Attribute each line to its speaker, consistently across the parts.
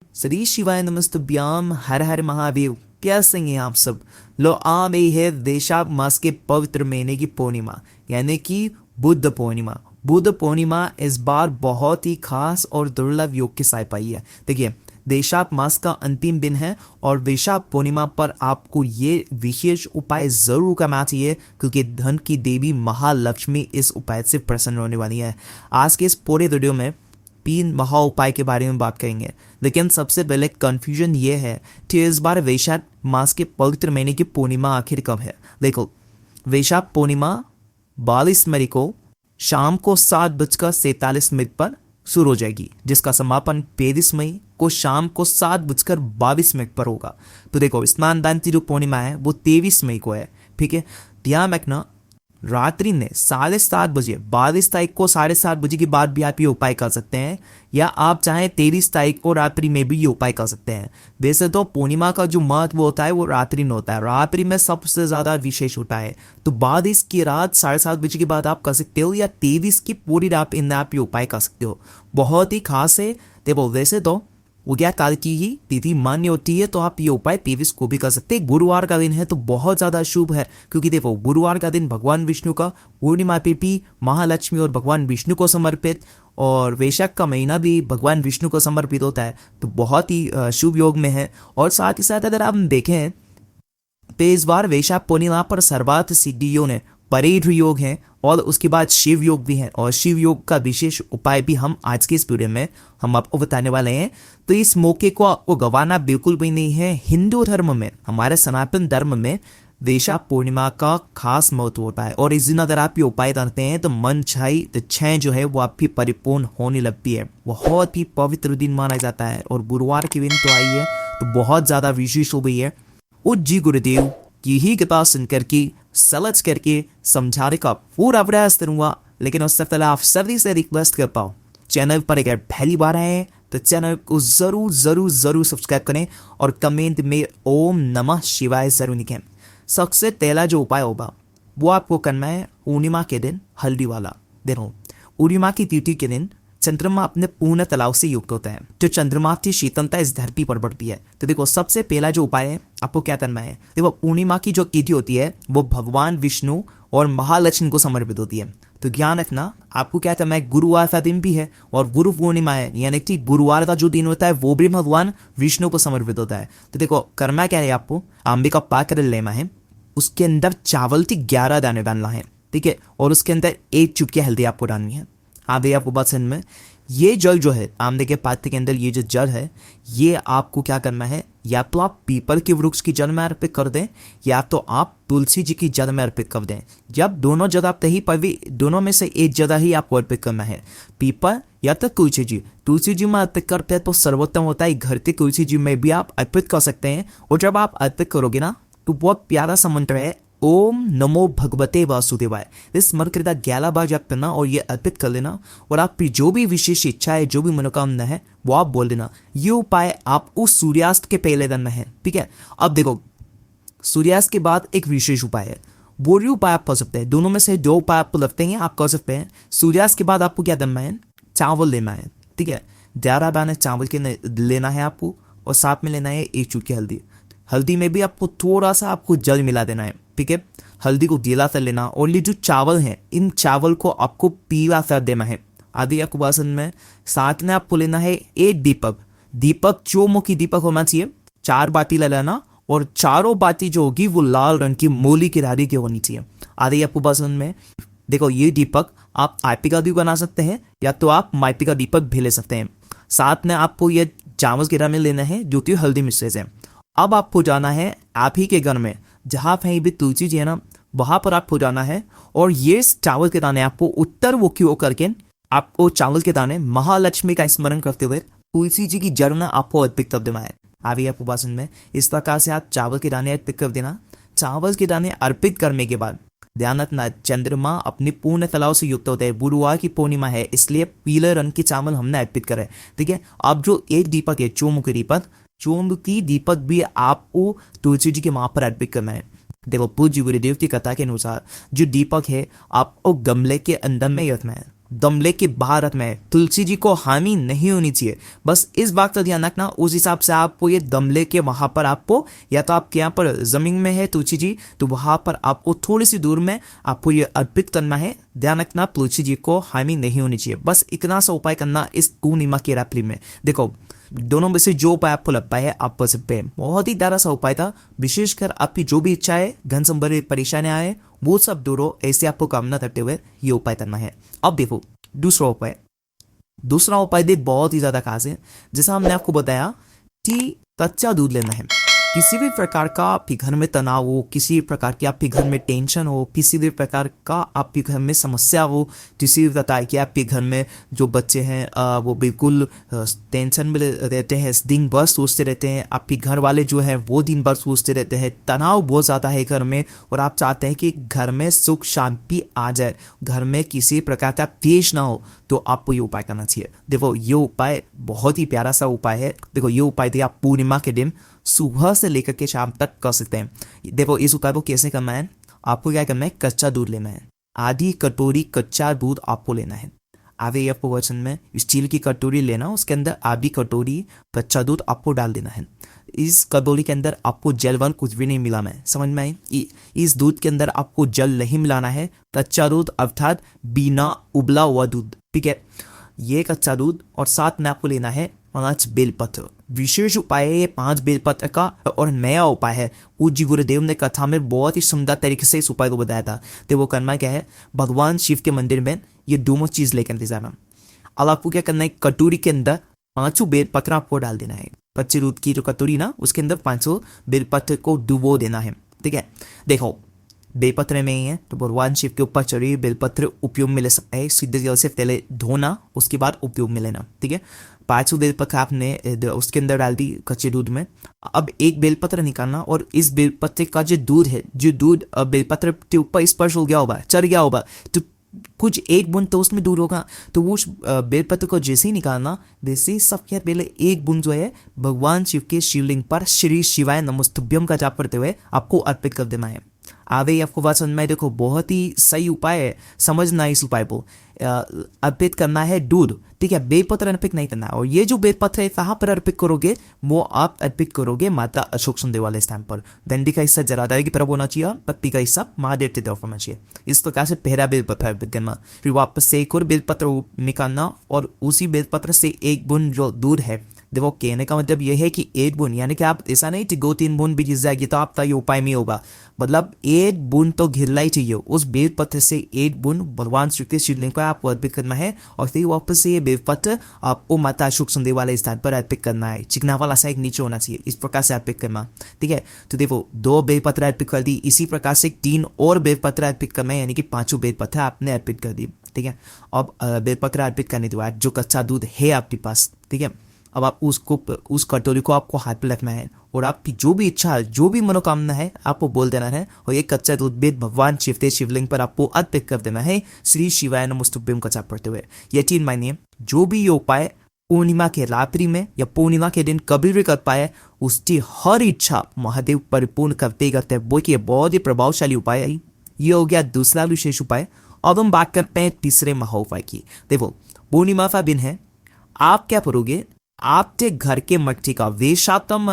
Speaker 1: श्री शिवाय नमस्तुभ्याम, हर हर महादेव। कैसे हैं आप सब? लो आ गई है वैशाख मास के पवित्र महीने की पूर्णिमा, यानी कि बुद्ध पूर्णिमा। बुद्ध पूर्णिमा इस बार बहुत ही खास और दुर्लभ योग के साथ आई है। देखिए, वैशाख मास का अंतिम दिन है और वैशाख पूर्णिमा पर आपको ये विशेष उपाय जरूर करना चाहिए, क्योंकि धन की देवी महालक्ष्मी इस उपाय से प्रसन्न होने वाली है। आज के इस पूरे वीडियो में 3 महा उपाय के बारे में बात करेंगे, लेकिन सबसे पहले कंफ्यूजन ये है कि इस बार वैशाख मास के पवित्र महीने की पूर्णिमा आखिर कब है। देखो, वैशाख पूर्णिमा 22 मई को शाम को 7:47 पर शुरू हो जाएगी, जिसका समापन 23 मई को शाम को 7:22 पर होगा। तो देखो, स्नान की जो पूर्णिमा है वो 23 मई को है। ठीक है, ध्यान रखना, रात्रि में 7:30 22 तारीख को 7:30 के बाद भी आप ये उपाय कर सकते हैं, या आप चाहें 23 तारीख को रात्रि में भी ये उपाय कर सकते हैं। वैसे तो पूर्णिमा का जो महत्व होता है वो रात्रि में होता है, रात्रि में सबसे ज्यादा विशेष होता है। तो 22 की रात 7:30 के बाद आप कर सकते हो, या 23 की पूरी रात इन आप ये उपाय कर सकते हो। बहुत ही खास है। देखो, वैसे तो उज्ञा काल की ही तिथि मान्य होती है, तो आप ये उपाय 23 को भी कर सकते हैं। गुरुवार का दिन है तो बहुत ज्यादा शुभ है, क्योंकि देखो, गुरुवार का दिन भगवान विष्णु का पूर्णिमा तिथि महालक्ष्मी और भगवान विष्णु को समर्पित, और वैशाख का महीना भी भगवान विष्णु को समर्पित होता है, तो बहुत ही शुभ योग में है। और साथ ही साथ अगर आप देखें तो इस बार वैशाख पूर्णिमा पर सर्वार्थ सिद्धियों ने परेड योग है, और उसके बाद शिव योग भी है, और शिव योग का विशेष उपाय भी हम आज के इस वीडियो में हम आपको बताने वाले हैं। तो इस मौके को आपको गंवाना बिल्कुल भी नहीं है। हिंदू धर्म में, हमारे सनातन धर्म में वैशाख पूर्णिमा का खास महत्व होता है, और इस दिन अगर आप ये उपाय करते हैं तो मन चाही इच्छाएं जो है वो आपकी परिपूर्ण होने लगती है। बहुत ही पवित्र दिन माना जाता है, और गुरुवार के दिन तो आई है तो बहुत ज्यादा विशेष हो गई है। उज्जी गुरुदेव की ही कृपा सुनकर की सलच करके समझाने का पूरा प्रयास करूंगा, लेकिन उससे पहले आप सभी से रिक्वेस्ट कर पाओ, चैनल पर अगर पहली बार आए हैं तो चैनल को जरूर जरूर जरूर सब्सक्राइब करें, और कमेंट में ओम नमः शिवाय जरूर लिखें। सबसे पहला जो उपाय होगा वो आपको करना है पूर्णिमा के दिन हल्दी वाला। देखो, पूर्णिमा की तिथि के दिन चंद्रमा अपने पूर्ण तलाव से युक्त होता है, जो चंद्रमा की शीतलता इस धरती पर बढ़ती है। तो देखो, सबसे पहला जो उपाय है आपको क्या करना है। देखो, पूर्णिमा की जो तिथि होती है वो भगवान विष्णु और महालक्ष्मी को समर्पित होती है। तो ध्यान रखना, आपको क्या करना है, गुरुवार का दिन भी है और गुरु पूर्णिमा है, यानी कि गुरुवार का जो दिन होता है वो भी भगवान विष्णु को समर्पित होता है। तो देखो, करना क्या है, आपको आंबे का पाक लेना है, उसके अंदर चावल की 11 दाने डालना है। ठीक है, और उसके अंदर 1 चुटकी हल्दी आपको डालनी है। हाँ भैया, आपको बात समझ में? ये जल जो है आंवले के पाते के अंदर, ये जो जल है ये आपको क्या करना है, या तो आप पीपल के वृक्ष की जल में अर्पित कर दें, या तो आप तुलसी जी की जल में अर्पित कर दें। जब दोनों जगह तही पर भी, दोनों में से एक जगह ही आपको अर्पित करना है, पीपल या तो तुलसी जी। तुलसी जी में अर्पित करते हैं तो सर्वोत्तम होता है, घर के तुलसी जी में भी आप अर्पित कर सकते हैं। और जब आप अर्पित करोगे ना तो बहुत प्यारा सा मंत्र है, ओम नमो भगवते वासुदेवाय। इस मंत्र का 11 बार जप करना और ये अर्पित कर लेना, और आपकी जो भी विशेष इच्छा है, जो भी मनोकामना है वो आप बोल देना। ये उपाय आपको सूर्यास्त के पहले करना है। ठीक है, अब देखो, सूर्यास्त के बाद एक विशेष उपाय है, वो भी उपाय आप कर सकते हैं। दोनों में से 2 उपाय आपको लगते हैं आप कर सकते हैं। सूर्यास्त के बाद आपको क्या करना है, चावल लेना है। ठीक है, 11 दाने चावल के लेना है आपको, और साथ में लेना है 1 चुटकी हल्दी। हल्दी में भी आपको थोड़ा सा आपको जल मिला देना है। ठीक है, हल्दी को गीला कर लेना, और ये जो चावल है इन चावल को आपको पीला कर देना है। आदि आपको बासन में साथ में आपको लेना है 1 दीपक। दीपक चौमुखी दीपक होना चाहिए। 4 बाती ले लेना, और चारों बाती जो होगी वो लाल रंग की मूली की डाली की होनी चाहिए। आदि आपको बासन में देखो, ये दीपक आप आरती का भी बना सकते हैं, या तो आप माटी का दीपक भी ले सकते हैं। साथ में आपको ये चावल के में लेना है जो कि हल्दी मिश्रित है। अब आपको जाना है आप ही के घर में, जहां कहीं भी तुलसी जी है ना, वहां पर आपको जाना है, और ये चावल के दाने आपको उत्तर मुखी होकर के आपको चावल के दाने महालक्ष्मी का स्मरण करते हुए तुलसी जी की जड़ में आपको अर्पित कर देना है। आगे आपको भाषण में इस प्रकार से आप चावल के दाने अर्पित कर देना। चावल के दाने अर्पित करने के बाद ध्यान रखना, चंद्रमा अपनी पूर्ण तलाव से युक्त होते हैं। गुरुवार की पूर्णिमा है, इसलिए पीले रंग के चावल हमने अर्पित करे। ठीक है, अब जो एक दीपक है चौमुखी दीपक, चौमुखी दीपक भी आपको तुलसी जी के वहां पर अर्पित करना है। देखो, पूज्य गुरुदेव की कथा के अनुसार जो दीपक है आपको गमले के अंदर में रखना है, दमले के बाहर रखना है, तुलसी जी को हानि नहीं होनी चाहिए। बस इस बात का ध्यान रखना। उस हिसाब से आपको ये दमले के वहां पर आपको, या तो आपके यहाँ पर जमीन में है तुलसी जी तो वहां पर आपको थोड़ी सी दूर में आपको ये अर्पित करना है। ध्यान रखना तुलसी जी को हानि नहीं होनी चाहिए। बस इतना सा उपाय करना इस पूर्णिमा की रात्रि में। देखो दोनों में से जो उपाय आपको लगता है आप कर सकते हैं। बहुत ही प्यारा सा उपाय था। विशेषकर आपकी जो भी इच्छा है, घन संबंधित परेशानियां आए वो सब दूर हो, ऐसे आपको कामना करते हुए ये उपाय करना है। अब देखो दूसरा उपाय। दूसरा उपाय देख बहुत ही ज्यादा खास है। जैसा हमने आपको बताया कि कच्चा दूध लेना है। किसी भी प्रकार का आपके घर में तनाव हो, किसी भी प्रकार की आपके घर में टेंशन हो, किसी भी प्रकार का आपके घर में समस्या हो, किसी भी प्रकार की आपके घर में जो बच्चे हैं वो बिल्कुल टेंशन में रहते हैं, दिन भर सोचते रहते हैं, आपके घर वाले जो है वो दिन भर सोचते रहते हैं, तनाव बहुत ज़्यादा है घर में और आप चाहते हैं कि घर में सुख शांति आ जाए, घर में किसी प्रकार का क्लेश ना हो, तो आपको ये उपाय करना चाहिए। देखो ये उपाय बहुत ही प्यारा सा उपाय है। देखो ये उपाय आप पूर्णिमा के दिन सुबह से लेकर के शाम तक कर सकते हैं। देखो इस उपाय को कैसे करना है। आपको क्या करना है, कच्चा दूध लेना है। आधी कटोरी कच्चा दूध आपको लेना है। आगे आपको वचन में स्टील की कटोरी लेना, उसके अंदर आधी कटोरी कच्चा दूध आपको डाल देना है। इस कटोरी के अंदर आपको जल वन कुछ भी नहीं मिलाना है। समझ में आई? इस दूध के अंदर आपको जल नहीं मिलाना है। कच्चा दूध अर्थात बिना उबला हुआ दूध, ठीक है। ये कच्चा दूध और साथ में आपको लेना है 5 बेलपत्र। विशेष उपाय है ये 5 बेलपत्र का और नया उपाय है। पूज्य गुरुदेव ने कथा में बहुत ही सुंदर तरीके से इस उपाय को बताया था। तो वो करना क्या है, भगवान शिव के मंदिर में ये दोनों चीज लेकर के जाना। अब आपको क्या करना है, कटोरी के अंदर 5 बेलपत्र आपको डाल देना है। कच्चे दूध की जो कटोरी ना, उसके अंदर 5 बेलपत्र को डुबो देना है, ठीक है। देखो बेलपत्र में ही है तो भगवान शिव के ऊपर चढ़ी बेलपत्र उपयोग में ले सकता है। सीधे जल से पहले धोना, उसके बाद उपयोग में लेना, ठीक है। 5 बेलपत्र आपने उसके अंदर डाल दी कच्चे दूध में। अब एक बेलपत्र निकालना और इस बेलपत्र का जो दूध है, जो दूध बेलपत्र के ऊपर स्पर्श हो गया होगा, चढ़ गया होगा, तो कुछ एक बूंद तो उसमें दूर होगा। तो वो बेलपत्र को जैसे ही निकालना, वैसे ही सबसे पहले एक बूंद जो है भगवान शिव के शिवलिंग पर श्री शिवाय नमस्तुभ्यम का जाप करते हुए आपको अर्पित कर देना है। आगे ही आपको बात समझ में। देखो बहुत ही सही उपाय है, समझना इस उपाय को। अर्पित करना है दूध, ठीक है, बेलपत्र अर्पित नहीं करना। और ये जो बेलपत्र है कहाँ पर अर्पित करोगे, वो आप अर्पित करोगे माता अशोक सुंदर वाले स्थान पर। दंडी का हिस्सा जरादारी की तरफ होना चाहिए, पत्ती का हिस्सा महादेव की तरफ होना चाहिए। इस प्रकार से पहला बेलपत्र अर्पित करना, फिर वापस से एक और बेलपत्र निकालना और उसी बेलपत्र से एक बूंद जो दूध है, देखो कहने का मतलब यह है कि एक बूंद, यानी कि आप ऐसा नहीं कि 2-3 बूंद भी गिर जाएगी तो आपका ये उपाय में होगा। मतलब एक बूंद तो गिरना ही चाहिए। उस बेलपत्र से एक बूंद भगवान श्री कृष्ण शिवलिंग को आपको अर्पित करना है और फिर वापस से ये बेलपत्र आपको माता अशोक सुंदर वाले स्थान पर अर्पित करना है। चिकना वाला साइड नीचे होना चाहिए, इस प्रकार से अर्पित करना, ठीक है। तो देखो 2 बेलपत्र अर्पित कर दी, इसी प्रकार से 3 और बेलपत्र अर्पित करना है, यानी कि 5 बेलपत्र आपने अर्पित कर दी, ठीक है। अब बेलपत्र अर्पित करने के बाद जो कच्चा दूध है आपके पास, ठीक है, अब आप उस कटोरी को आपको हाथ पे रखना है और आपकी जो भी इच्छा, जो भी मनोकामना है आपको बोल देना है और ये कच्चा दूध बेद भगवान शिव के शिवलिंग पर आपको अर्पित कर देना है श्री शिवाय नमस्तुभ्यम का जाप करते हुए। यकीन मानिए जो भी ये उपाय पूर्णिमा के रात्रि में या पूर्णिमा के दिन कभी भी कर पाए, उसकी हर इच्छा महादेव परिपूर्ण करते करते। वो कि बहुत ही प्रभावशाली उपाय है। ये हो गया दूसरा विशेष उपाय। अब हम बात करते हैं तीसरे महाउपाय की। देखो पूर्णिमा का दिन है, आप क्या करोगे, आपके घर के मटकी का वेशातम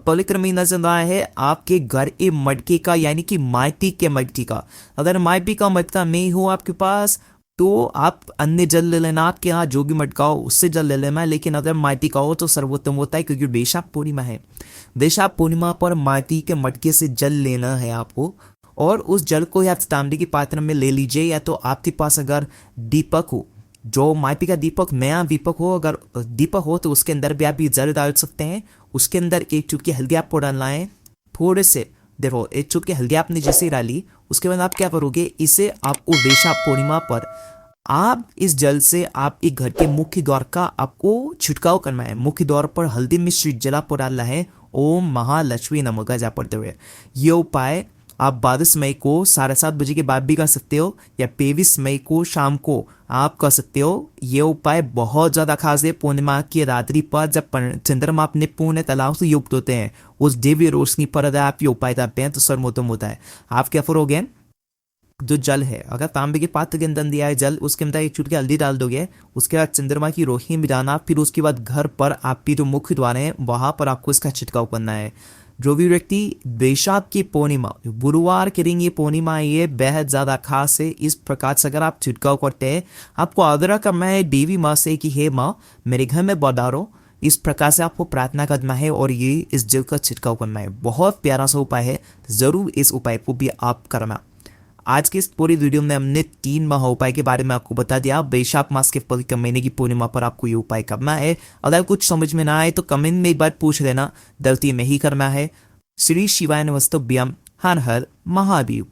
Speaker 1: पवित्र महीना चल रहा है, आपके घर के मटकी का यानी कि माटी के मटकी का। अगर माटी का मटका नहीं हो आपके पास तो आप अन्य जल ले लेना, आपके यहाँ जो भी मटका हो उससे जल ले लेना है। लेकिन अगर माटी का हो तो सर्वोत्तम होता है, क्योंकि वैशाख पूर्णिमा है। वैशाख पूर्णिमा पर माटी के मटके से जल लेना है आपको और उस जल को या तांबे के पात्र में ले लीजिए, या तो आपके पास अगर दीपक हो, जो माटी का दीपक, नया दीपक हो, अगर दीपक हो तो उसके अंदर भी आप ये जल डाल सकते हैं। उसके अंदर 1 चुटकी हल्दी आपको डालना है, थोड़े से। देखो 1 चुटकी हल्दी आपने जैसे डाली, उसके बाद आप क्या करोगे, इसे आपको वैशाख पूर्णिमा पर आप इस जल से आपके घर के मुख्य द्वार का आपको छिड़काव करना है। मुख्य द्वार पर हल्दी मिश्रित जल आपको डालना है। ओम महालक्ष्मी नमः का जाप पढ़ते हुए। ये उपाय आप 22 मई को 7:30 बजे के बाद भी कर सकते हो या 23 मई को शाम को आप कर सकते हो। ये उपाय बहुत ज़्यादा खास है। पूर्णिमा की रात्रि पर जब चंद्रमा अपने पूर्ण तलाव से युक्त होते हैं, उस दिव्य रोशनी पर अगर आप ये उपाय करते हैं तो सर्वोत्तम होता है। आप क्या करोगे, जो जल है, अगर तांबे के पात्र के अंदर दिया है जल, उसके अंदर एक चुटकी हल्दी डाल दोगे, उसके बाद चंद्रमा की रोशनी मिलाना, फिर उसके बाद घर पर आपकी जो मुख्य द्वार है वहां पर आपको इसका छिड़काव करना है। जो भी व्यक्ति बैशाख की पूर्णिमा, गुरुवार के दिन ये पूर्णिमा है, ये बेहद ज्यादा खास है। इस प्रकार से अगर आप छिड़काव करते हैं, आपको आग्रह करना है देवी माँ से कि हे माँ मेरे घर में पधारो, इस प्रकार से आपको प्रार्थना करना है और ये इस जल का छिड़काव करना है। बहुत प्यारा सा उपाय है, जरूर इस उपाय को भी आप करना। आज की इस पूरी वीडियो में हमने 3 महा उपाय के बारे में आपको बता दिया। बैशाख मास के पवित्र महीने की पूर्णिमा पर आपको ये उपाय करना है। अगर कुछ समझ में ना आए तो कमेंट में एक बार पूछ लेना, गलती में ही करना है। श्री शिवाय नमस्तुभ्यम, हर हर महादेव।